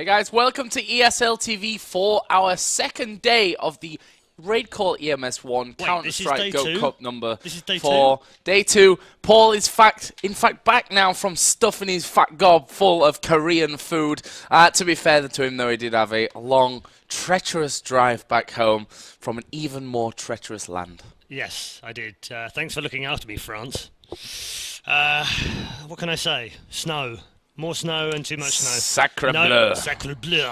Hey guys, welcome to ESL TV for our second day of the RaidCall EMS 1 Counter-Strike Go Cup number 4. Day 2. Paul is in fact back now from stuffing his fat gob full of Korean food. To be fair to him though, he did have a long, treacherous drive back home from an even more treacherous land. Yes, I did. Thanks for looking after me, France. What can I say? Snow. More snow and too much snow. Sacre bleu. Sacre bleu.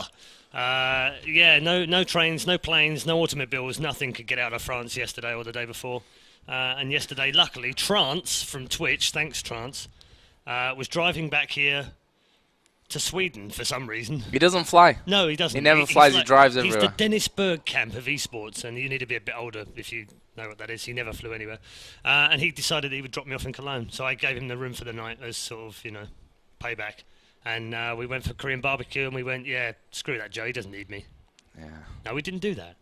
Yeah, no trains, no planes, no automobiles, nothing could get out of France yesterday or the day before. And yesterday, luckily, Trance from Twitch, thanks Trance, was driving back here to Sweden for some reason. He doesn't fly. No, he doesn't. He never flies, he drives everywhere. He's the Dennis Berg camp of esports, and you need to be a bit older if you know what that is. He never flew anywhere. And he decided that he would drop me off in Cologne, so I gave him the room for the night as sort of, payback. And we went for Korean barbecue, and we went, yeah, screw that Joe, he doesn't need me. Yeah. No, we didn't do that.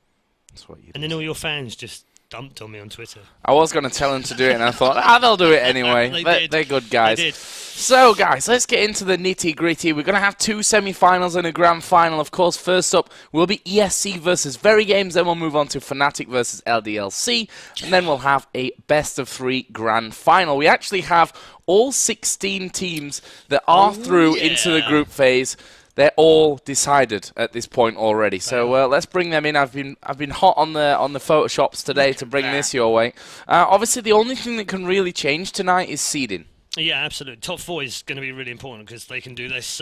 That's what you And then all your fans just dumped on me on Twitter. I was going to tell them to do it, and I thought, they'll do it anyway. They're good guys. They did. So, guys, let's get into the nitty-gritty. We're going to have 2 semi-finals and a grand final. Of course, first up will be ESC versus VeryGames. Then we'll move on to Fnatic versus LDLC. And then we'll have a best-of-3 grand final. We actually have all 16 teams that are through into the group phase. They're all decided at this point already. So let's bring them in. I've been hot on the photoshops today to bring this your way. Obviously, the only thing that can really change tonight is seeding. Yeah, absolutely. Top 4 is going to be really important because they can do this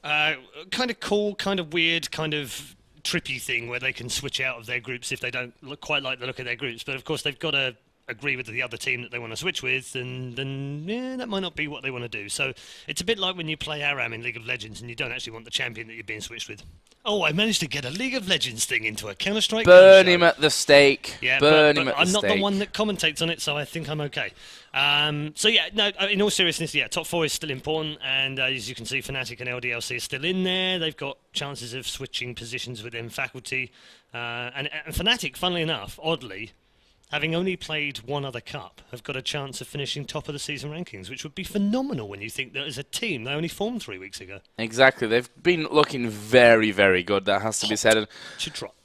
kind of cool, kind of weird, kind of trippy thing where they can switch out of their groups if they don't quite like the look of their groups. But of course, they've got to agree with the other team that they want to switch with, and then yeah, that might not be what they want to do. So it's a bit like when you play ARAM in League of Legends and you don't actually want the champion that you're being switched with. Oh, I managed to get a League of Legends thing into a Counter-Strike. Burn him at the stake. Yeah, Burn him at the I'm not stake. the one that commentates on it, so I think I'm okay. So yeah, no, in all seriousness, yeah, top 4 is still important, and as you can see, Fnatic and LDLC are still in there. They've got chances of switching positions within faculty, and Fnatic, funnily enough, oddly, having only played one other cup, have got a chance of finishing top of the season rankings, which would be phenomenal when you think that as a team they only formed 3 weeks ago. Exactly. They've been looking very, very good, that has to be said. And, trot.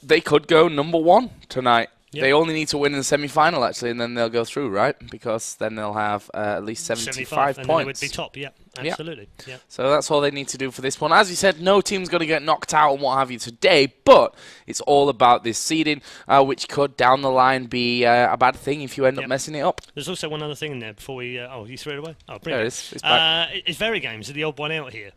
They could go number 1 tonight. Yep. They only need to win in the semi-final, actually, and then they'll go through, right? Because then they'll have at least 75 and points. they would be top, yeah, absolutely. Yeah. So that's all they need to do for this one. As you said, no team's going to get knocked out and what have you today, but it's all about this seeding, which could, down the line, be a bad thing if you end up messing it up. There's also one other thing in there before we... oh, you threw it away? Oh, bring there it. It's back. It's VeryGames, the odd one out here.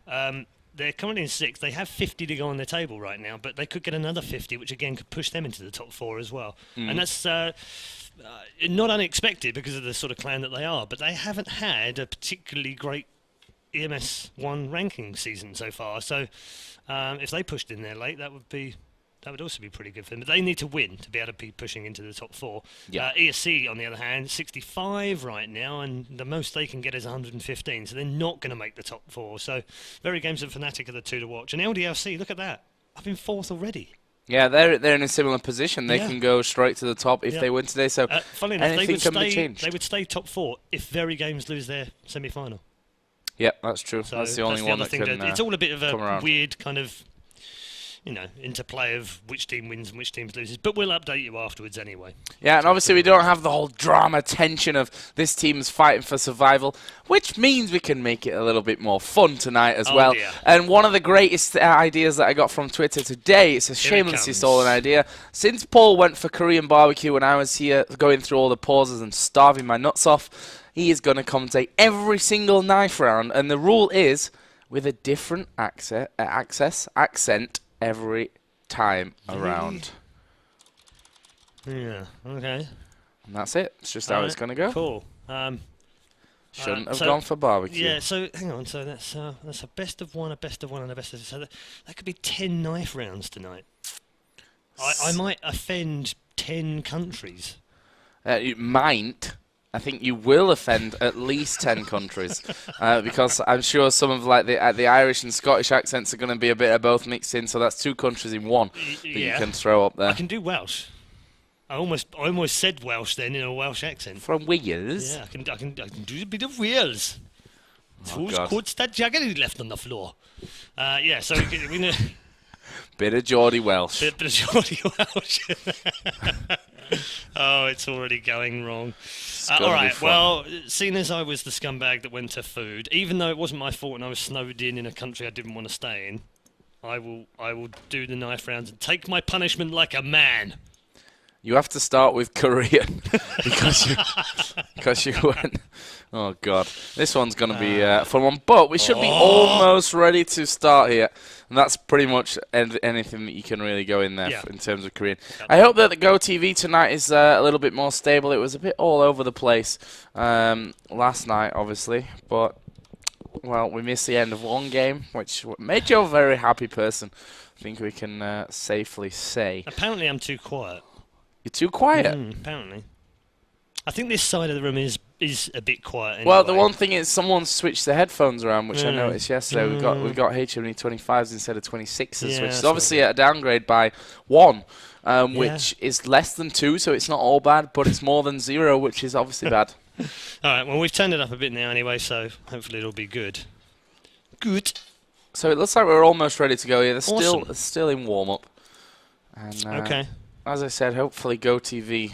They're currently in 6th. They have 50 to go on their table right now, but they could get another 50, which again could push them into the top 4 as well. And that's not unexpected because of the sort of clan that they are, but they haven't had a particularly great EMS 1 ranking season so far. So if they pushed in there late, that would also be pretty good for them. But they need to win to be able to be pushing into the top 4. Yeah. ESC, on the other hand, 65 right now, and the most they can get is 115. So they're not going to make the top 4. So VeryGames and Fnatic are the 2 to watch. And LDLC, look at that. I've been 4th already. Yeah, they're in a similar position. They can go straight to the top if they win today. So funny enough, anything can be changed. They would stay top 4 if VeryGames lose their semi-final. Yeah, that's true. So that's the only one that can it's all a bit of a weird kind of, interplay of which team wins and which team loses. But we'll update you afterwards anyway. Yeah, and obviously we don't have the whole drama tension of this team's fighting for survival, which means we can make it a little bit more fun tonight as well. Dear. And one of the greatest ideas that I got from Twitter today, it's a shamelessly stolen idea. Since Paul went for Korean barbecue when I was here going through all the pauses and starving my nuts off, he is going to commentate every single knife round. And the rule is with a different accent every time around. Yeah, okay. And that's it. It's just how it's going to go. Cool. Shouldn't have gone for barbecue. Yeah, so hang on. So that's a best of 1, a best of 1, and a best of... So that could be 10 knife rounds tonight. I might offend 10 countries. You might. I think you will offend at least 10 countries because I'm sure some of the Irish and Scottish accents are going to be a bit of both mixed in. So that's 2 countries in one that you can throw up there. I can do Welsh. I almost said Welsh then in a Welsh accent. From Wales. Yeah, I can do a bit of Wales. Who's caught that jacket he left on the floor? Yeah, so we know. Bit of Geordie Welsh. Bit of Geordie Welsh. Oh, it's already going wrong. All right, well, seeing as I was the scumbag that went to food, even though it wasn't my fault and I was snowed in a country I didn't want to stay in, I will do the knife rounds and take my punishment like a man. You have to start with Korean because you went. Oh God, this one's going to be a fun one. But we should be almost ready to start here, and that's pretty much anything that you can really go in there in terms of Korean. I hope that the Go TV tonight is a little bit more stable. It was a bit all over the place last night, obviously, but well, we missed the end of one game, which made you a very happy person. I think we can safely say. Apparently, I'm too quiet. You're too quiet. Apparently. I think this side of the room is a bit quiet anyway. Well, the one thing is someone switched the headphones around, which I noticed yesterday. We've got HMD 25s instead of 26s, which is obviously a downgrade by 1, which is less than 2, so it's not all bad, but it's more than 0, which is obviously bad. All right, well, we've turned it up a bit now anyway, so hopefully it'll be good. Good. So it looks like we're almost ready to go here. They're still in warm-up. And, okay. As I said, hopefully GoTV,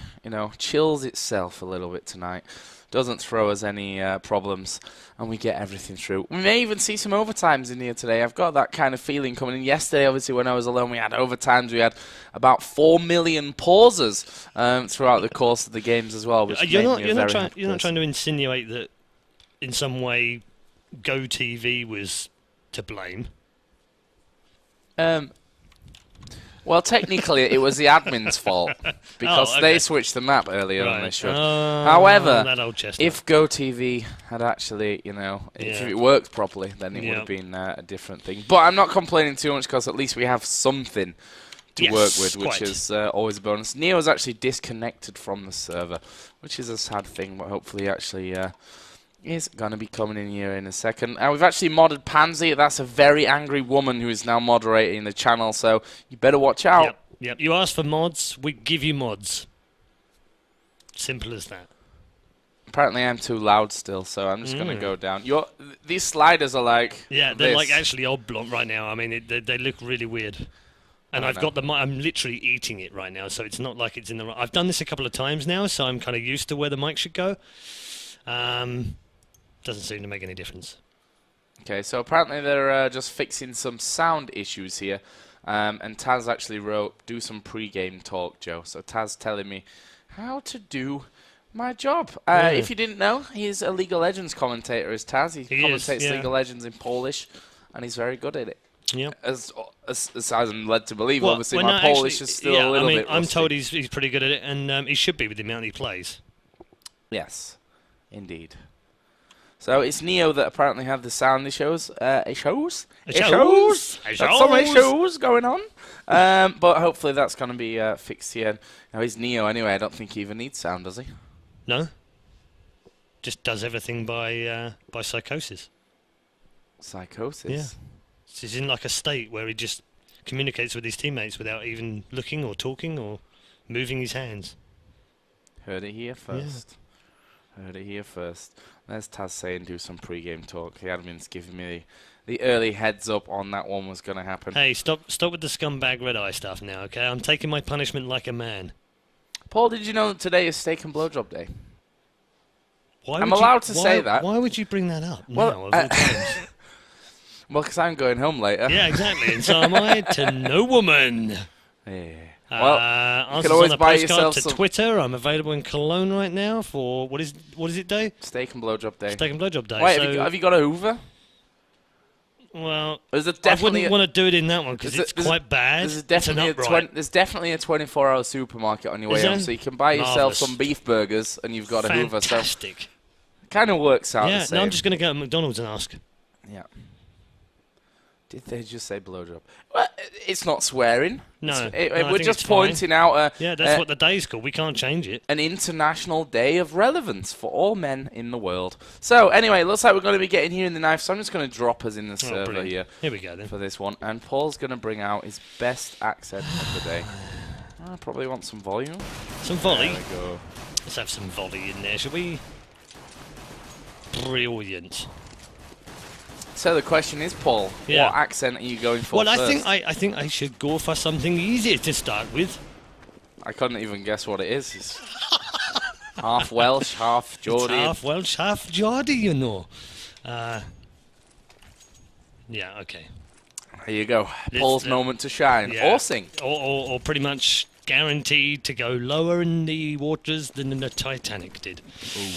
chills itself a little bit tonight. Doesn't throw us any problems, and we get everything through. We may even see some overtimes in here today. I've got that kind of feeling coming in. Yesterday, obviously, when I was alone, we had overtimes. We had about 4 million pauses throughout the course of the games as well. Which you're not trying to insinuate that in some way GoTV was to blame. Well, technically, it was the admin's fault because they switched the map earlier than they should. However, if GoTV had actually, if it worked properly, then it would have been a different thing. But I'm not complaining too much because at least we have something to work with, which is always a bonus. Neo's actually disconnected from the server, which is a sad thing, but hopefully actually is going to be coming in here in a second. We've actually modded Pansy. That's a very angry woman who is now moderating the channel, so you better watch out. Yep. You ask for mods, we give you mods. Simple as that. Apparently I'm too loud still, so I'm just going to go down. These sliders are like they're like actually oblong right now. I mean, they look really weird. And I'm literally eating it right now, so it's not like it's in the... I've done this a couple of times now, so I'm kind of used to where the mic should go. Doesn't seem to make any difference. Okay, so apparently they're just fixing some sound issues here. And Taz actually wrote, do some pre-game talk, Joe. So Taz telling me how to do my job. If you didn't know, he's a League of Legends commentator, is Taz. He commentates League of Legends in Polish, and he's very good at it. Yep. As I'm led to believe, obviously my Polish is still a little bit rusty. I'm told he's pretty good at it, and he should be with the amount he plays. Yes, indeed. So it's Neo that apparently had the sound issues. Issues going on. But hopefully that's going to be fixed here. Now he's Neo anyway. I don't think he even needs sound, does he? No. Just does everything by psychosis. Psychosis? Yeah. He's in like a state where he just communicates with his teammates without even looking or talking or moving his hands. Heard it here first. Yeah. Heard it here first. There's Taz saying do some pre-game talk. The admin's giving me the early heads up on that one was going to happen. Hey, stop with the scumbag red eye stuff now, okay? I'm taking my punishment like a man. Paul, did you know that today is steak and blowjob day? I'm allowed to say that. Why would you bring that up? Well, well, because I'm going home later. Yeah, exactly. And so am I to no woman. Yeah. Well, you can always buy yourself some... Twitter. I'm available in Cologne right now for... What is it day? Steak and blowjob day. Steak and blowjob day. Wait, have you got a Hoover? Well, I wouldn't want to do it in that one because it's quite bad. There's definitely a 24-hour supermarket on your way home, so you can buy yourself some beef burgers and you've got a Hoover. Fantastic. So it kind of works out the same. No, I'm just going to go to McDonald's and ask. Yeah. Did they just say blowjob? Well, it's not swearing. No. We're just pointing out that's what the day's called. We can't change it. An international day of relevance for all men in the world. So, anyway, looks like we're going to be getting here in the knife, so I'm just going to drop us in the server here. Here we go, then. For this one. And Paul's going to bring out his best accent of the day. I probably want some volume. Some volley? There we go. Let's have some volley in there, shall we? Brilliant. So the question is, Paul, Yeah. what accent are you going for Well, first? I think I should go for something easier to start with. I couldn't even guess what it is. It's half Welsh, half Geordie. It's half Welsh, half Geordie, you know. Yeah, okay. Here you go. Paul's moment to shine. Yeah. Or sing. Or pretty much guaranteed to go lower in the waters than the Titanic did. Ooh.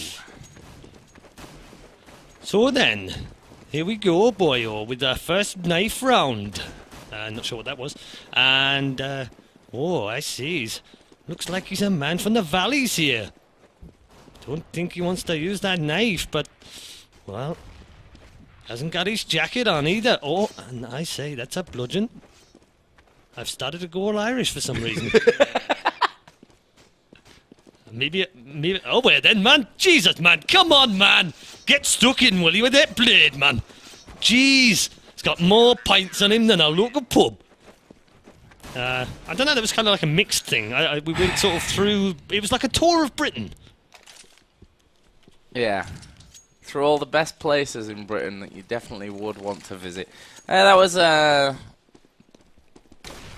So then, here we go, boyo, with our first knife round. Not sure what that was. And, oh, I see. Looks like he's a man from the valleys here. Don't think he wants to use that knife, but, well, hasn't got his jacket on either. Oh, and I say, that's a bludgeon. I've started to go all Irish for some reason. maybe, oh, wait then, man. Jesus, man. Come on, man. Get stuck in, will you, with that blade, man. Jeez. It's got more pints on him than a local pub. I don't know, that was kind of like a mixed thing. We went sort of through... It was like a tour of Britain. Yeah. Through all the best places in Britain that you definitely would want to visit. That was an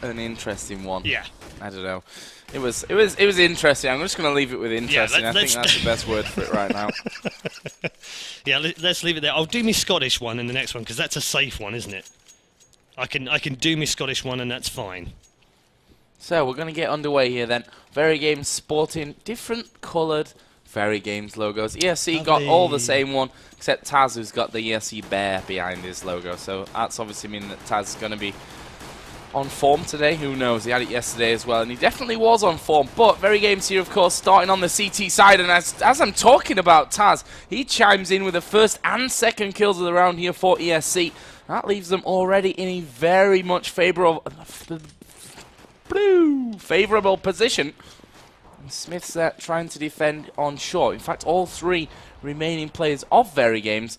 interesting one. Yeah. I don't know. It was interesting. I'm just going to leave it with interesting. Yeah, I think that's the best word for it right now. Yeah, let's leave it there. I'll do my Scottish one in the next one because that's a safe one, isn't it? I can do my Scottish one and that's fine. So we're going to get underway here then. VeryGames sporting different coloured VeryGames logos. ESC got all the same one, except Taz, who's got the ESC bear behind his logo. So that's obviously meaning that Taz is going to be on form today. Who knows? He had it yesterday as well, and he definitely was on form. But VeryGames here, of course, starting on the CT side. And as I'm talking about Taz, he chimes in with the first and second kills of the round here for ESC. That leaves them already in a very much favourable position. And Smith's trying to defend on short. In fact, all three remaining players of VeryGames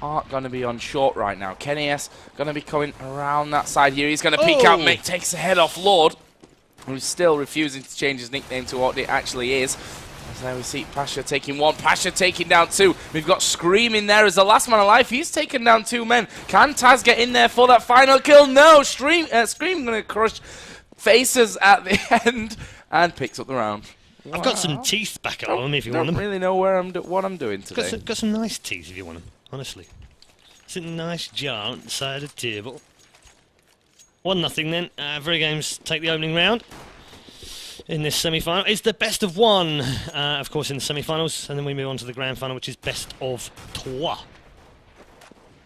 are going to be on short right now. Kenny S going to be coming around that side here. He's going to peek out, mate. Takes the head off Lord, who's still refusing to change his nickname to what it actually is. As there we see Pasha taking one, Pasha taking down two. We've got Scream in there as the last man alive. He's taken down two men. Can Taz get in there for that final kill? No. Scream going to crush Faces at the end and picks up the round. I've got some teeth back at home if you want them. I don't really know what I'm doing today. Got some nice teeth if you want them, honestly. It's in a nice jar on the side of the table. 1-0 then. VeryGames take the opening round in this semi-final. It's the best of one, of course, in the semi-finals, and then we move on to the grand final, which is best of trois.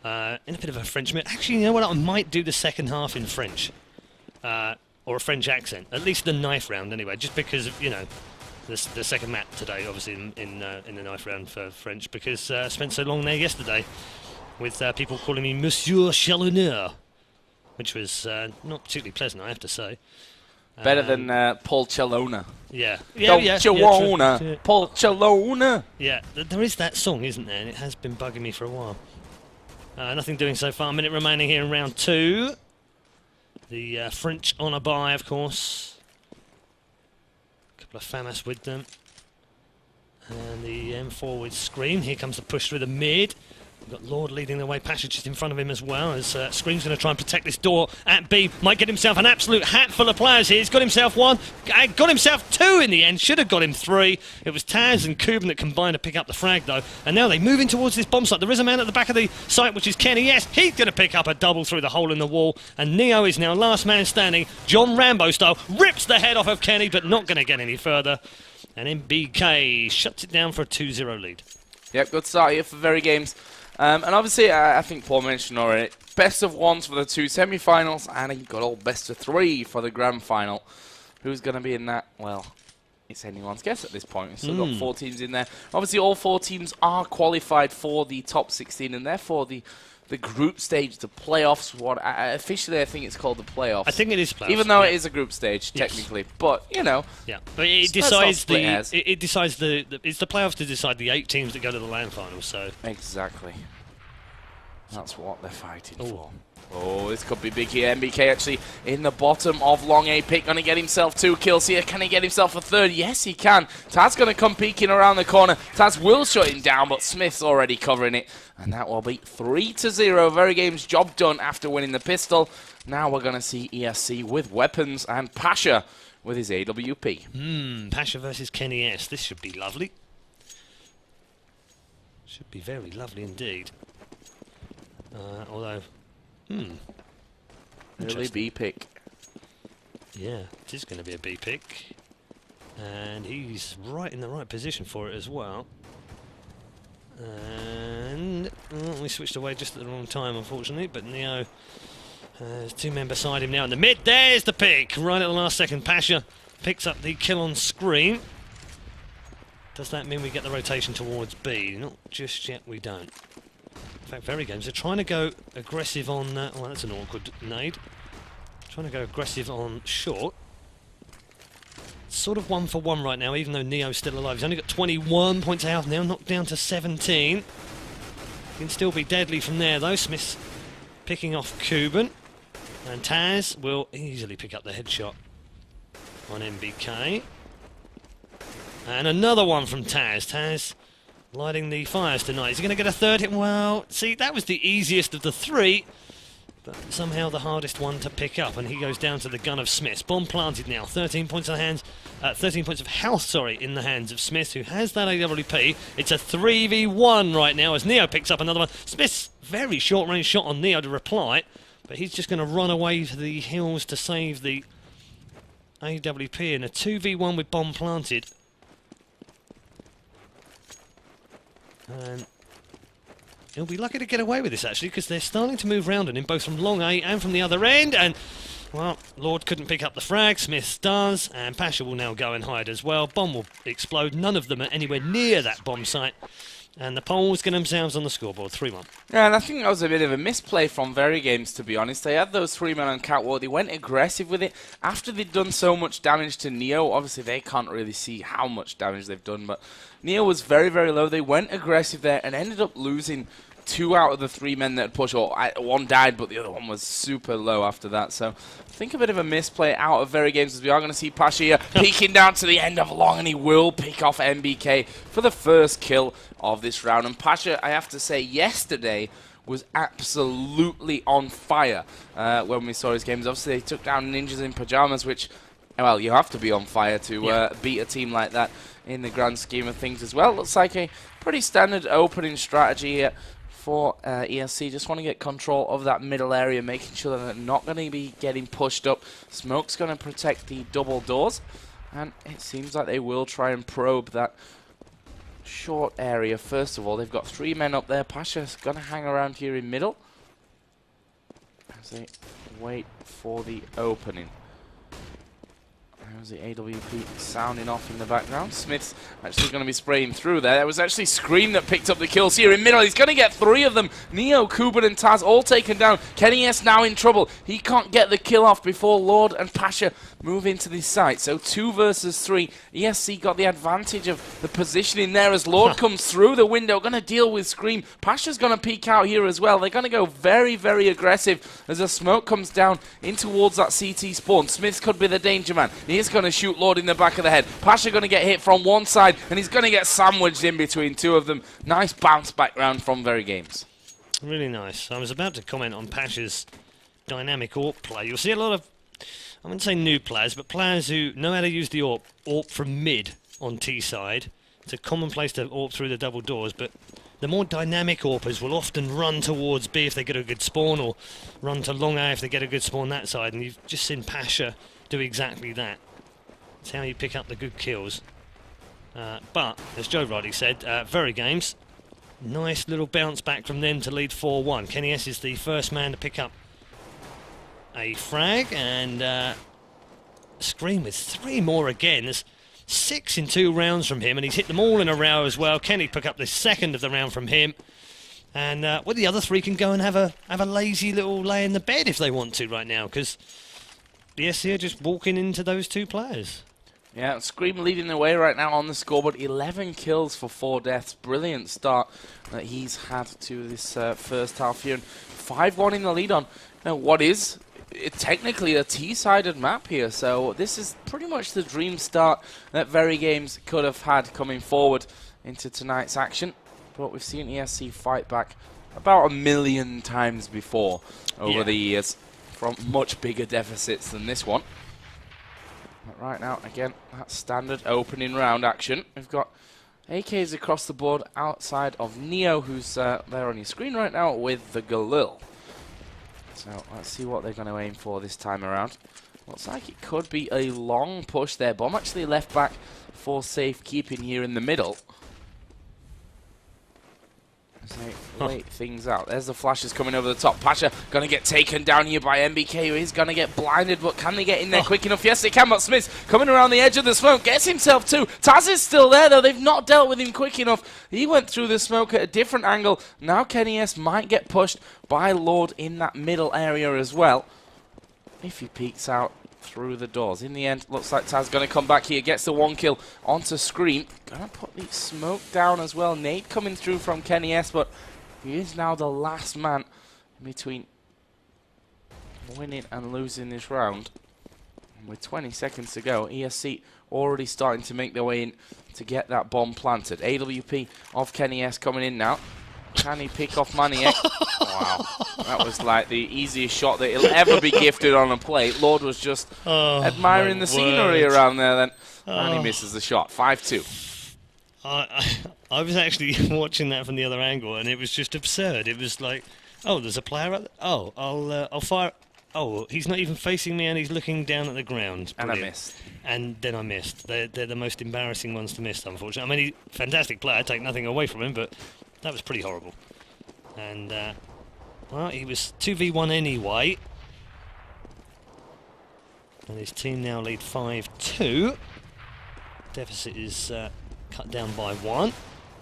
In a bit of a French mix. Actually, you know what? I might do the second half in French. Or a French accent. At least the knife round, anyway, just because of, you know, the second map today, obviously, in the knife round for French, because I spent so long there yesterday with people calling me Monsieur Chalonneur, which was not particularly pleasant, I have to say. Better than Paul Chalona. Yeah. Chalona. Paul Chalona. Yeah, there is that song, isn't there? And it has been bugging me for a while. Nothing doing so far. A minute remaining here in round two. The French on a bye, of course. A couple of FAMAS with them. And the M4 with Scream. Here comes the push through the mid. We've got Lord leading the way. Pasha just in front of him as well, as Scream's going to try and protect this door at B. Might get himself an absolute hat full of players here. He's got himself one. Got himself two in the end. Should have got him three. It was Taz and Kuban that combined to pick up the frag, though. And now they move in towards this bomb site. There is a man at the back of the site, which is Kenny. Yes, he's going to pick up a double through the hole in the wall. And Neo is now last man standing. John Rambo style. Rips the head off of Kenny, but not going to get any further. And then BK shuts it down for a 2-0 lead. Yep, good start here for VeryGames. And obviously, I think Paul mentioned already, best of ones for the two semi-finals, and he got all best of three for the grand final. Who's going to be in that? Well, it's anyone's guess at this point. We've still got 4 teams in there. Obviously, all 4 teams are qualified for the top 16, and therefore the group stage, the playoffs. Officially, I think it's called the playoffs. I think it is playoffs. Even though it is a group stage, technically. But, you know. Yeah, but it decides it decides it's the playoffs to decide the 8 teams that go to the land final, so. Exactly. That's what they're fighting for. Oh, this could be big here. MBK actually in the bottom of long A pick. Going to get himself 2 kills here. Can he get himself a 3rd? Yes, he can. Taz going to come peeking around the corner. Taz will shut him down, but Smith's already covering it. And that will be 3-0. VeryGames job done after winning the pistol. Now we're going to see ESC with weapons and Pasha with his AWP. Pasha versus Kenny S. This should be lovely. Should be very lovely indeed. Although... Early B pick. Yeah, it is going to be a B pick. And he's right in the right position for it as well. And we switched away just at the wrong time, unfortunately. But Neo has 2 men beside him now in the mid. There's the pick! Right at the last second. Pasha picks up the kill on screen. Does that mean we get the rotation towards B? Not just yet, we don't. In fact, VeryGames are trying to go aggressive on... well, that's an awkward nade. Trying to go aggressive on short. Sort of 1 for 1 right now, even though Neo's still alive. He's only got 21 points of health now, knocked down to 17. Can still be deadly from there, though. Smith's picking off Kuban. And Taz will easily pick up the headshot on MBK. And another one from Taz. Taz lighting the fires tonight. Is he going to get a 3rd hit? Well, see, that was the easiest of the 3, but somehow the hardest one to pick up, and he goes down to the gun of Smith. Bomb planted now. 13 points of hands, 13 points of health, sorry, in the hands of Smith, who has that AWP. It's a 3v1 right now as Neo picks up another one. Smith's very short-range shot on Neo to reply, but he's just going to run away to the hills to save the AWP in a 2v1 with bomb planted. And he'll be lucky to get away with this, actually, because they're starting to move round on him, both from long A and from the other end. And, well, Lord couldn't pick up the frag. Smith does, and Pasha will now go and hide as well. Bomb will explode. None of them are anywhere near that bomb site. And the Poles get themselves on the scoreboard, 3-1. Yeah, and I think that was a bit of a misplay from VeryGames, to be honest. They had those 3 men on catwalk. They went aggressive with it. After they'd done so much damage to Neo, obviously they can't really see how much damage they've done, but Neo was very, very low. They went aggressive there and ended up losing 2 out of the 3 men that had pushed. Or 1 died, but the other one was super low after that. So I think a bit of a misplay out of VeryGames, as we are going to see Pasha here peeking down to the end of long, and he will pick off MBK for the first kill of this round. And Pasha, I have to say, yesterday was absolutely on fire when we saw his games. Obviously, they took down Ninjas in Pajamas, which, well, you have to be on fire to beat a team like that in the grand scheme of things as well. Looks like a pretty standard opening strategy here for ESC. Just want to get control of that middle area, making sure that they're not going to be getting pushed up. Smoke's going to protect the double doors, and it seems like they will try and probe that short area. First of all, they've got 3 men up there. Pasha's going to hang around here in middle as they wait for the opening. There's the AWP sounding off in the background. Smith's actually going to be spraying through there. It was actually Scream that picked up the kills here in middle. He's going to get 3 of them. Neo, Kuban, and Taz all taken down. Kenny S now in trouble. He can't get the kill off before Lord and Pasha move into this site. So 2 versus 3. ESC got the advantage of the positioning there as Lord comes through the window. Going to deal with Scream. Pasha's going to peek out here as well. They're going to go very, very aggressive as the smoke comes down in towards that CT spawn. Smith could be the danger man. He's going to shoot Lord in the back of the head. Pasha going to get hit from one side, and he's going to get sandwiched in between 2 of them. Nice bounce back round from VeryGames. Really nice. I was about to comment on Pasha's dynamic AWP play. You'll see a lot of, I wouldn't say new players, but players who know how to use the AWP from mid on T side. It's a commonplace to AWP through the double doors, but the more dynamic AWPers will often run towards B if they get a good spawn, or run to long A if they get a good spawn that side, and you've just seen Pasha do exactly that. That's how you pick up the good kills. But, as Joe rightly said, VeryGames, nice little bounce back from them to lead 4-1. Kenny S is the first man to pick up a frag, and Scream with 3 more again. There's 6 in 2 rounds from him, and he's hit them all in a row as well. Kenny pick up the second of the round from him. And well, the other 3 can go and have a lazy little lay in the bed if they want to right now, because the ESC are just walking into those 2 players. Yeah, Scream leading the way right now on the scoreboard. 11 kills for 4 deaths. Brilliant start that he's had to this first half here. 5-1 in the lead on what is technically a T-sided map here. So this is pretty much the dream start that VeryGames could have had coming forward into tonight's action. But we've seen ESC fight back about 1,000,000 times before over the years from much bigger deficits than this one. But right now, again, that's standard opening round action. We've got AKs across the board outside of Neo, who's there on your screen right now with the Galil. So let's see what they're going to aim for this time around. Looks like it could be a long push there. Bomb actually left back for safekeeping here in the middle. As they wait things out. There's the flashes coming over the top. Pasha going to get taken down here by MBK. He's going to get blinded, but can they get in there quick enough? Yes, they can, but Smith coming around the edge of the smoke. Gets himself too. Taz is still there, though. They've not dealt with him quick enough. He went through the smoke at a different angle. Now Kenny S might get pushed by Lord in that middle area as well, if he peeks out through the doors. In the end, looks like Taz going to come back here, gets the 1 kill onto Scream. Going to put the smoke down as well. Nate coming through from Kenny S, but he is now the last man in between winning and losing this round. And with 20 seconds to go, ESC already starting to make their way in to get that bomb planted. AWP of Kenny S coming in now. Can he pick off Maniac? Wow. That was like the easiest shot that he'll ever be gifted on a plate. Lord was just admiring the scenery around there then. And he misses the shot. 5-2. I was actually watching that from the other angle, and it was just absurd. It was like, oh, there's a player up there. Oh, I'll fire. Oh, he's not even facing me, and he's looking down at the ground. Brilliant. And I missed. And then I missed. They're the most embarrassing ones to miss, unfortunately. I mean, he's a fantastic player, take nothing away from him, but that was pretty horrible. And, well, he was 2v1 anyway. And his team now lead 5-2. Deficit is cut down by 1.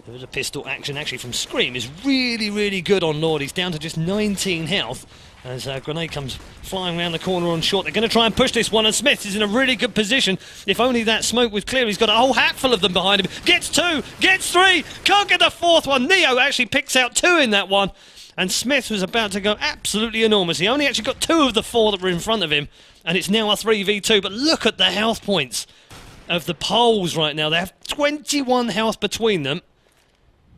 There was a pistol action actually from Scream. Is really, really good on Lord. He's down to just 19 health as Grenade comes flying around the corner on short. They're going to try and push this one, and Smith is in a really good position. If only that smoke was clear. He's got a whole hatful of them behind him. Gets 2, gets 3, can't get the 4th one. Neo actually picks out 2 in that one, and Smith was about to go absolutely enormous. He only actually got 2 of the 4 that were in front of him, and it's now a 3v2. But look at the health points of the Poles right now. They have 21 health between them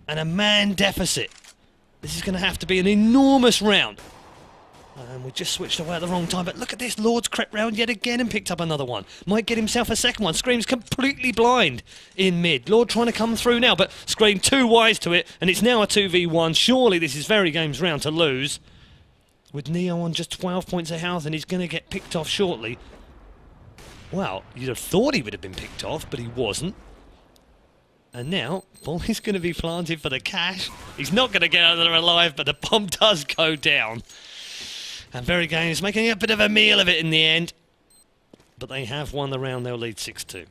and a man deficit. This is going to have to be an enormous round. And we just switched away at the wrong time, but look at this. Lord's crept round yet again and picked up another one. Might get himself a second one. Scream's completely blind in mid. Lord trying to come through now, but Scream too wise to it, and it's now a 2v1. Surely this is VeryGames' round to lose. With Neo on just 12 points of health, and he's going to get picked off shortly. Well, you'd have thought he would have been picked off, but he wasn't. And now, bomb is going to be planted for the cash. He's not going to get out of there alive, but the bomb does go down. And VeryGames making a bit of a meal of it in the end. But they have won the round. They'll lead 6-2.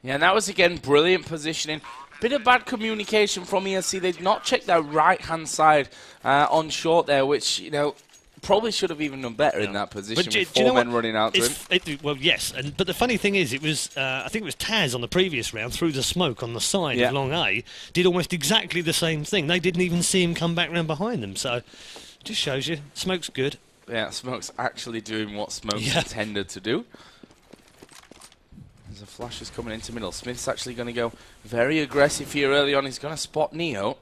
Yeah, and that was, again, brilliant positioning. Bit of bad communication from ESC. They'd not checked their right-hand side on short there, which, you know, probably should have even done better in that position with 4 men running out to him. Well, yes, but the funny thing is, it was I think it was Taz on the previous round through the smoke on the side of Long A, did almost exactly the same thing. They didn't even see him come back round behind them, so just shows you, smoke's good. Yeah, Smoke's actually doing what Smoke's intended to do. There's a flash is coming into middle. Smith's actually going to go very aggressive here early on. He's going to spot Neo.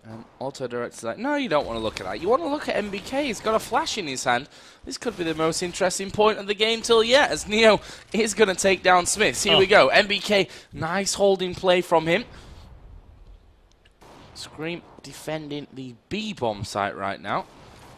And Auto Direct's like, no, you don't want to look at that. You want to look at MBK. He's got a flash in his hand. This could be the most interesting point of the game till yet, as Neo is going to take down Smith. Here we go. MBK, nice holding play from him. Scream defending the B-bomb site right now.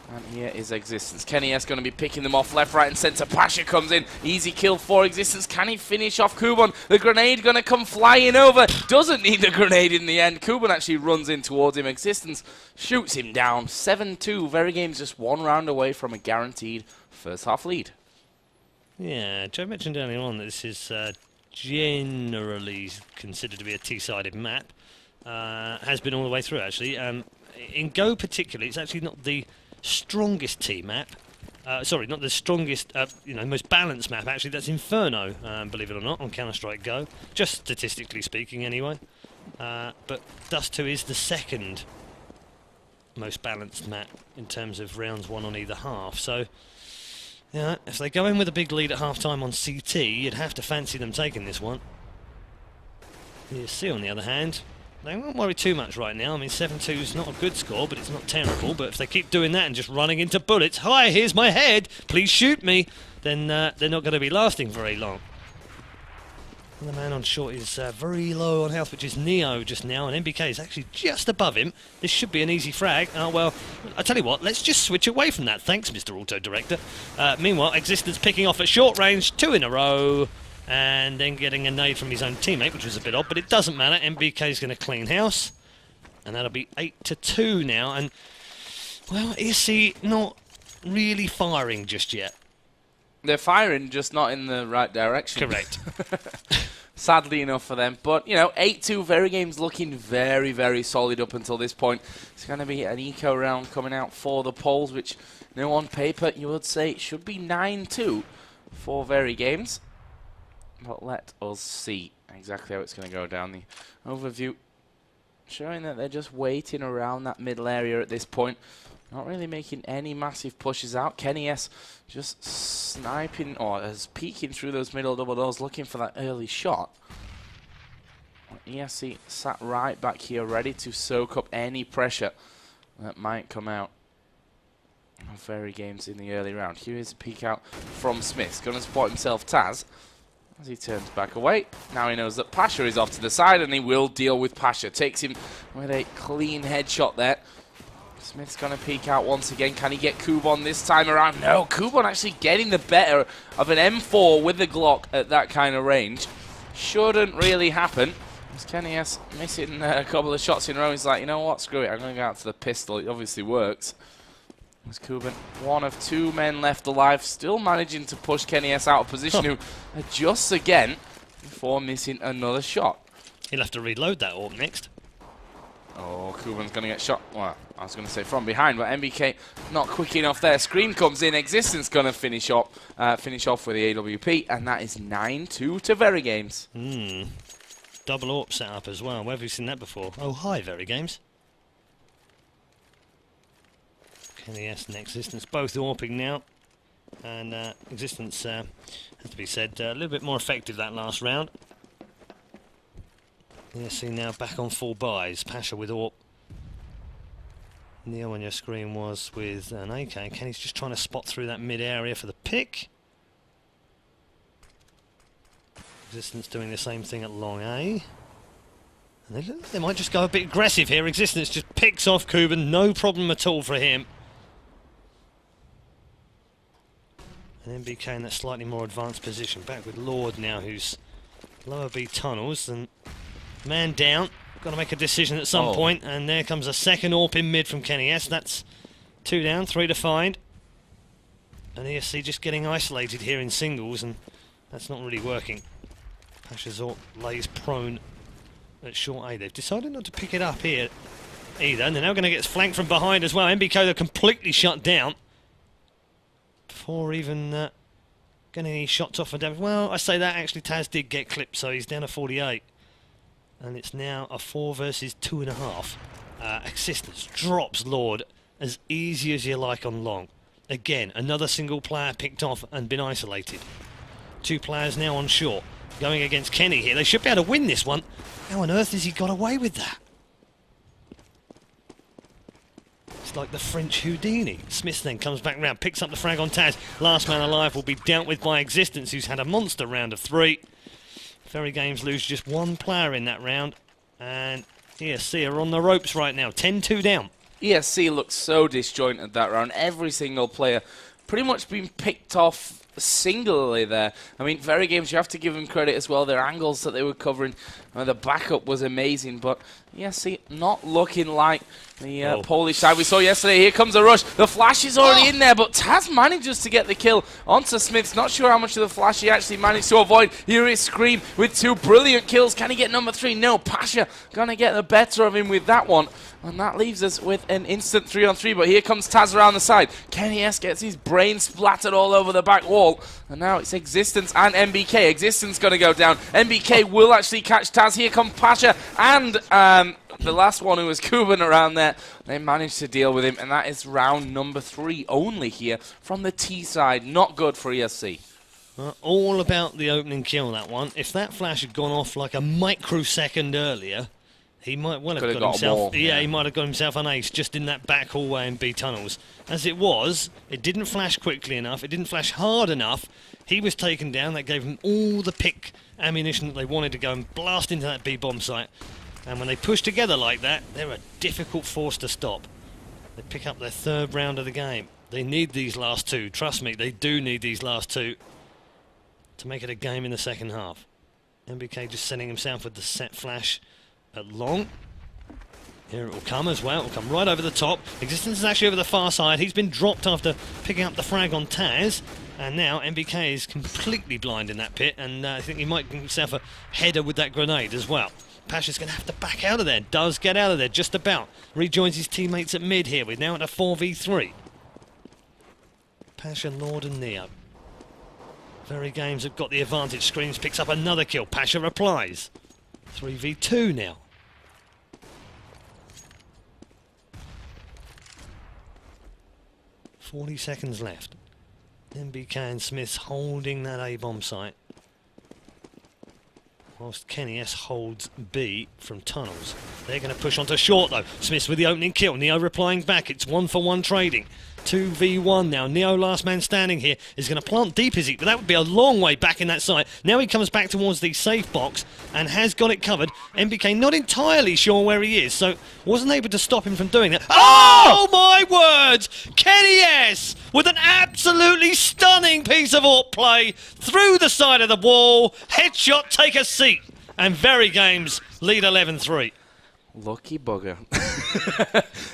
And here is Existence. Kenny S going to be picking them off left, right, and centre. Pasha comes in. Easy kill for Existence. Can he finish off Kuban? The grenade going to come flying over. Doesn't need the grenade in the end. Kuban actually runs in towards him. Existence shoots him down. 7-2. VeryGames just 1 round away from a guaranteed first half lead. Yeah, Joe mentioned earlier on that this is generally considered to be a T-sided map. Has been all the way through, actually. In Go particularly, it's actually not the strongest T map, Sorry, not the strongest, most balanced map, actually. That's Inferno, believe it or not, on Counter-Strike Go. Just statistically speaking, anyway. But Dust 2 is the second most balanced map in terms of rounds won on either half. So, yeah, if they go in with a big lead at half-time on CT, you'd have to fancy them taking this one. ESC, on the other hand, they won't worry too much right now. I mean, 7-2 is not a good score, but it's not terrible. But if they keep doing that and just running into bullets, hi, here's my head, please shoot me, then they're not going to be lasting very long. And the man on short is very low on health, which is Neo just now, and MBK is actually just above him. This should be an easy frag. Oh, well, I tell you what, let's just switch away from that. Thanks, Mr. Auto Director. Meanwhile, Existence picking off at short range, 2 in a row, and then getting a nade from his own teammate, which was a bit odd, but it doesn't matter. MBK is going to clean house, and that'll be 8-2 now. And, well, ESC not really firing just yet. They're firing, just not in the right direction. Correct. Sadly enough for them. But, 8-2 VeryGames looking very, very solid up until this point. It's going to be an eco round coming out for the polls, which, on paper, you would say it should be 9-2 for VeryGames. But let us see exactly how it's going to go down. The overview showing that they're just waiting around that middle area at this point. Not really making any massive pushes out. Kenny S just sniping or peeking through those middle double doors looking for that early shot. ESC sat right back here ready to soak up any pressure that might come out of VeryGames in the early round. Here is a peek out from Smith. Going to support himself, Taz, as he turns back away. Now he knows that Pasha is off to the side and he will deal with Pasha. Takes him with a clean headshot there. Smith's going to peek out once again. Can he get Kubon this time around? No, Kubon actually getting the better of an M4 with the Glock at that kind of range. Shouldn't really happen. As Kenny S missing a couple of shots in a row, he's like, you know what, screw it, I'm going to go out to the pistol. It obviously works. As Kubon, one of 2 men left alive, still managing to push Kenny S out of position, who adjusts again before missing another shot. He'll have to reload that AWP next. Oh, Kubon's going to get shot. Well, I was going to say from behind, but MBK not quick enough there. Scream comes in. Existence going to finish off with the AWP, and that is 9-2 to VeryGames. Double AWP set up as well. Where have you seen that before? Oh, hi, VeryGames. Kenny S and Existence both AWPing now. And Existence, has to be said, a little bit more effective that last round. ESC now back on full buys. Pasha with AWP. Neo on your screen was with an AK. Kenny's just trying to spot through that mid area for the pick. Existence doing the same thing at long A. And they might just go a bit aggressive here. Existence just picks off Kuban. No problem at all for him. And MBK in that slightly more advanced position. Back with Lord now, who's lower B tunnels. And man down. Got to make a decision at some point. And there comes a second AWP in mid from Kenny S. That's 2 down, 3 to find. And ESC just getting isolated here in singles. And that's not really working. Pasha's AWP lays prone at short A. They've decided not to pick it up here either. And they're now going to get flanked from behind as well. MBK, they're completely shut down. Before even getting any shots off and damage. Well, I say that, actually Taz did get clipped, so he's down to 48. And it's now a 4 versus 2.5. Existence drops Lord as easy as you like on long. Again, another single player picked off and been isolated. 2 players now on short. Going against Kenny here. They should be able to win this one. How on earth has he got away with that? It's like the French Houdini. Smith then comes back round, picks up the frag on Taz. Last man alive will be dealt with by Existence, who's had a monster round of 3. VeryGames lose just 1 player in that round. And ESC are on the ropes right now. 10-2 down. ESC looks so disjointed that round. Every single player pretty much been picked off singularly there. I mean, VeryGames, you have to give them credit as well. Their angles that they were covering, the backup was amazing, but ESC not looking like The Polish side we saw yesterday. Here comes a rush. The flash is already in there, but Taz manages to get the kill onto Smiths. Not sure how much of the flash he actually managed to avoid. Here is Scream with 2 brilliant kills. Can he get number 3? No. Pasha gonna get the better of him with that one. And that leaves us with an instant 3-on-3. But here comes Taz around the side. Kenny S gets his brain splattered all over the back wall. And now it's Existence and MBK. Existence gonna go down. MBK will actually catch Taz. Here comes Pasha and the last one, who was Kuban around there. They managed to deal with him, and that is round number 3 only here from the T side. Not good for ESC. All about the opening kill, that one. If that flash had gone off like a microsecond earlier, he might well have got himself. Yeah, he might have got himself an ace just in that back hallway in B tunnels. As it was, it didn't flash quickly enough. It didn't flash hard enough. He was taken down. That gave him all the pick ammunition that they wanted to go and blast into that B bomb site. And when they push together like that, they're a difficult force to stop. They pick up their 3rd round of the game. They need these last 2. Trust me, they do need these last 2 to make it a game in the second half. MBK just sending himself with the set flash at long. Here it will come as well. It will come right over the top. Existence is actually over the far side. He's been dropped after picking up the frag on Taz. And now MBK is completely blind in that pit. And I think he might give himself a header with that grenade as well. Pasha's going to have to back out of there. Does get out of there just about. Rejoins his teammates at mid here. We're now at a 4v3. Pasha, Lord and Neo. VeryGames have got the advantage. Screams picks up another kill. Pasha replies. 3v2 now. .40 seconds left. MBK and Smiths holding that A-bomb site. Whilst Kenny S holds B from tunnels. They're going to push onto short though. Smiths with the opening kill. Neo replying back. It's 1-for-1 trading. 2v1 now. Neo, last man standing here, is going to plant deep, is he? But that would be a long way back in that site. Now he comes back towards the safe box and has got it covered. MBK not entirely sure where he is, so wasn't able to stop him from doing that. Oh my word! Kenny S with an absolutely stunning piece of AWP play through the side of the wall. Headshot, take a seat. And VeryGames lead 11-3. Lucky bugger.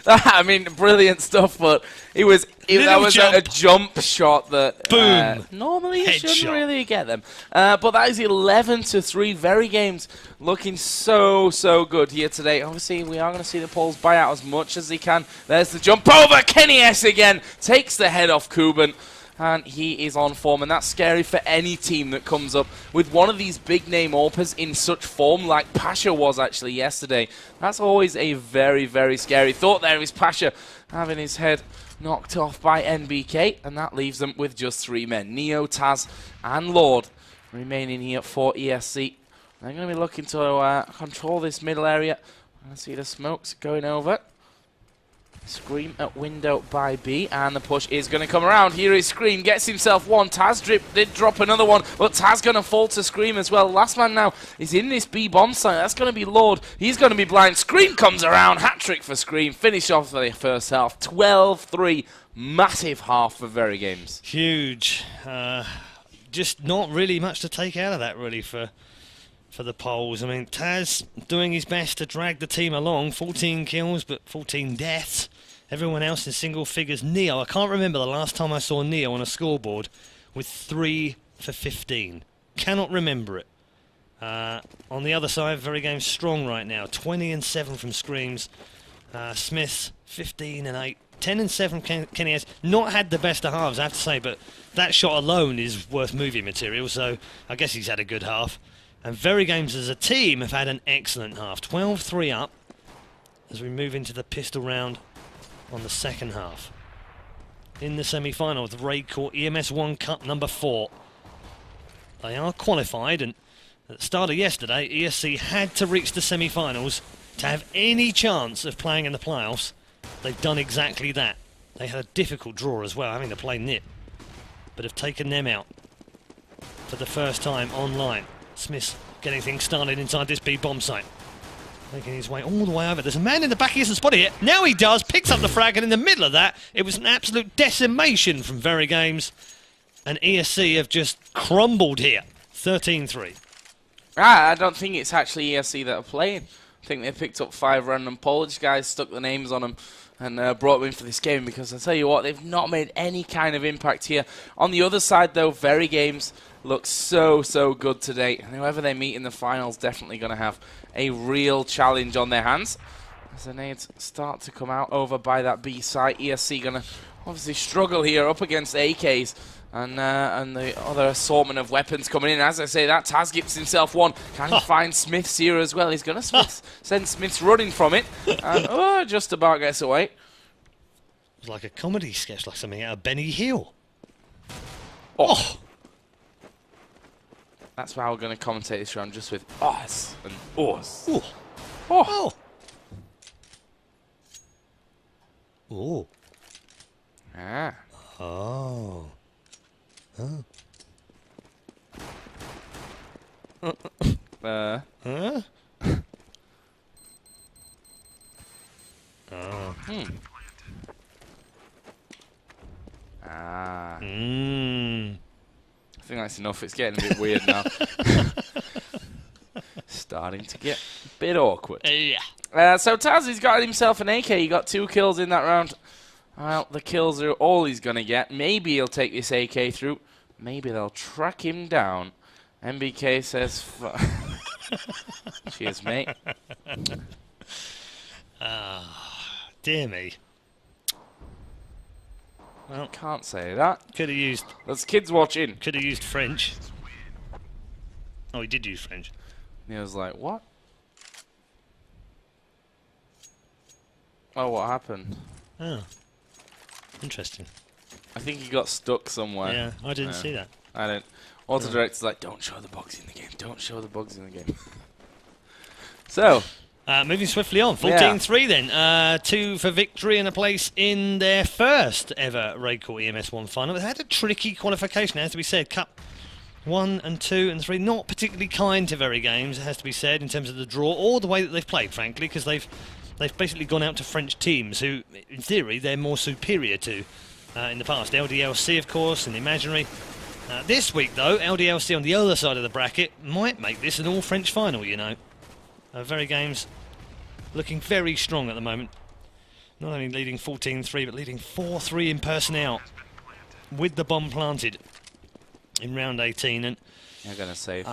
I mean, brilliant stuff, but that was a jump shot that boom. Normally you shouldn't really get them. But that is 11-3. VeryGames looking so good here today. Obviously, we are going to see the Poles buy out as much as they can. There's the jump over. Kenny S again takes the head off Kuban. And he is on form, and that's scary for any team that comes up with one of these big-name AWPers in such form like Pasha was actually yesterday. That's always a very, very scary thought. There is Pasha having his head knocked off by NBK, and that leaves them with just 3 men. Neo, Taz, and Lord remaining here for ESC. They're going to be looking to control this middle area. I see the smokes going over. Scream at window by B, and the push is going to come around. Here is Scream, gets himself one. Taz did drop another one, but Taz going to fall to Scream as well. Last man now is in this B bomb site. That's going to be Lord. He's going to be blind. Scream comes around. Hat-trick for Scream. Finish off the first half. 12-3. Massive half for VeryGames. Huge. Just not really much to take out of that, really, for the Poles. I mean, Taz doing his best to drag the team along. 14 kills, but 14 deaths. Everyone else in single figures. Neo, I can't remember the last time I saw Neo on a scoreboard with 3 for 15. Cannot remember it. On the other side, VeryGames strong right now. 20-7 from Screams. Smith, 15-8. 10-7 Kenny has not had the best of halves, I have to say, but that shot alone is worth movie material, so I guess he's had a good half. And VeryGames as a team have had an excellent half. 12-3 up as we move into the pistol round on the second half. In the semi-final, the RaidCall EMS 1 Cup number 4. They are qualified, and at the start of yesterday, ESC had to reach the semi-finals to have any chance of playing in the playoffs. They've done exactly that. They had a difficult draw as well, having to play NIP, but have taken them out for the first time online. Smith getting things started inside this B bomb site. Making his way all the way over. There's a man in the back, he hasn't spotted it. Now he does, picks up the frag, and in the middle of that, it was an absolute decimation from VeryGames. And ESC have just crumbled here. 13-3. I don't think it's actually ESC that are playing I think they picked up 5 random Polish guys, stuck the names on them, and brought them in for this game, because I tell you what, they've not made any kind of impact here. On the other side, though, VeryGames looks so good today. And whoever they meet in the finals definitely going to have a real challenge on their hands. As the nades start to come out over by that B site, ESC going to obviously struggle here up against AKs. And the other assortment of weapons coming in. As I say, that Taz gets himself one. Can he find Smiths here as well? He's going to send Smiths running from it. And just about gets away. It's like a comedy sketch, like something out of Benny Hill. Oh! That's why we're going to commentate this round, just with us and us. Ooh. Oh! Oh. Ah. Oh. Oh. Huh? Oh. Ah. Mm. I think that's enough. It's getting a bit weird now. Starting to get a bit awkward. Yeah. So Taz, he's got himself an AK. He got 2 kills in that round. Well, the kills are all he's going to get. Maybe he'll take this AK through. Maybe they'll track him down. MBK says... Cheers, mate. Dear me. Well, Can't say that. could have used... There's kids watching. Could have used French. Oh, he did use French. He was like, what? Oh, what happened? Oh. Interesting. I think he got stuck somewhere. Yeah, I didn't see that. I didn't. Auto director's like, don't show the bugs in the game. Don't show the bugs in the game. So. Moving swiftly on. 14-3 then. 2 for victory and a place in their first ever RaidCall EMS 1 final. They had a tricky qualification, it has to be said. Cup 1 and 2 and 3. Not particularly kind to VeryGames, it has to be said, in terms of the draw or the way that they've played, frankly, because they've basically gone out to French teams who, in theory, they're more superior to in the past. LDLC, of course, and Imaginary. This week, though, LDLC on the other side of the bracket might make this an all-French final, you know. VeryGames looking very strong at the moment. Not only leading 14-3, but leading 4-3 in personnel with the bomb planted in round 18. And They're going to save.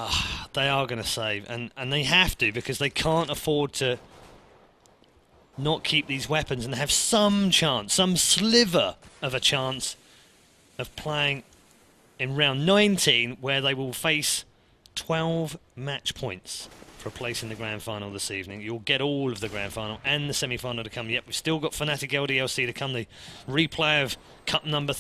they are going to save, and they have to, because they can't afford to not keep these weapons and have some chance, some sliver of a chance of playing in round 19, where they will face 12 match points for a place in the grand final this evening. You'll get all of the grand final and the semi-final to come. Yep, we've still got Fnatic LDLC to come, the replay of Cup number 3.